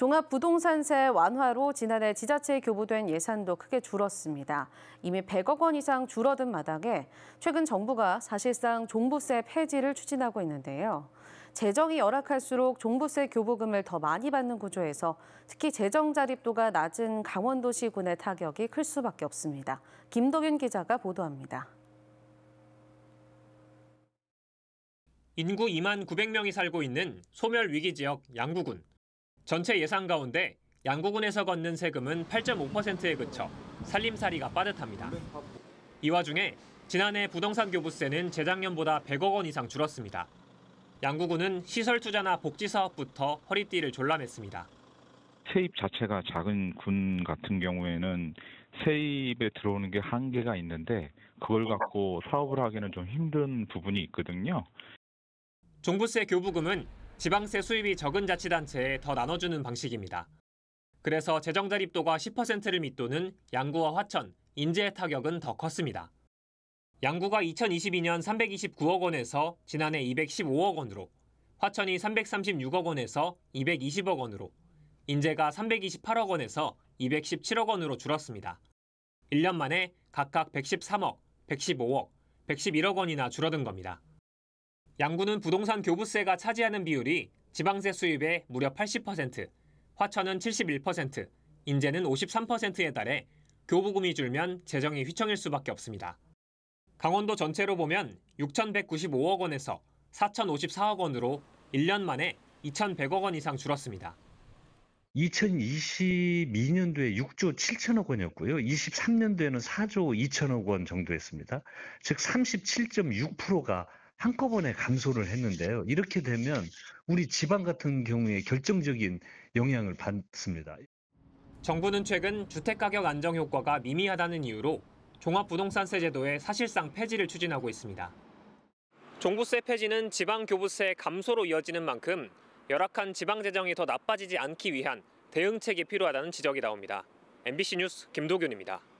종합부동산세 완화로 지난해 지자체에 교부된 예산도 크게 줄었습니다. 이미 100억 원 이상 줄어든 마당에 최근 정부가 사실상 종부세 폐지를 추진하고 있는데요. 재정이 열악할수록 종부세 교부금을 더 많이 받는 구조에서 특히 재정 자립도가 낮은 강원도시군의 타격이 클 수밖에 없습니다. 김도균 기자가 보도합니다. 인구 2만 900명이 살고 있는 소멸 위기 지역 양구군. 전체 예산 가운데 양구군에서 걷는 세금은 8.5%에 그쳐 살림살이가 빠듯합니다. 이 와중에 지난해 부동산 교부세는 재작년보다 100억 원 이상 줄었습니다. 양구군은 시설 투자나 복지 사업부터 허리띠를 졸라맸습니다. 세입 자체가 작은 군 같은 경우에는 세입에 들어오는 게 한계가 있는데 그걸 갖고 사업을 하기는 좀 힘든 부분이 있거든요. 종부세 교부금은 지방세 수입이 적은 자치단체에 더 나눠주는 방식입니다. 그래서 재정 자립도가 10%를 밑도는 양구와 화천, 인제의 타격은 더 컸습니다. 양구가 2022년 329억 원에서 지난해 215억 원으로, 화천이 336억 원에서 220억 원으로, 인제가 328억 원에서 217억 원으로 줄었습니다. 1년 만에 각각 113억, 115억, 111억 원이나 줄어든 겁니다. 양구는 부동산 교부세가 차지하는 비율이 지방세 수입의 무려 80%, 화천은 71%, 인제는 53%에 달해 교부금이 줄면 재정이 휘청일 수밖에 없습니다. 강원도 전체로 보면 6,195억 원에서 4,054억 원으로 1년 만에 2,100억 원 이상 줄었습니다. 2022년도에 6조 7천억 원이었고요. 23년도에는 4조 2천억 원 정도였습니다. 즉 37.6%가 한꺼번에 감소를 했는데요. 이렇게 되면 우리 지방 같은 경우에 결정적인 영향을 받습니다. 정부는 최근 주택가격 안정 효과가 미미하다는 이유로 종합부동산세 제도의 사실상 폐지를 추진하고 있습니다. 종부세 폐지는 지방교부세 감소로 이어지는 만큼 열악한 지방재정이 더 나빠지지 않기 위한 대응책이 필요하다는 지적이 나옵니다. MBC 뉴스 김도균입니다.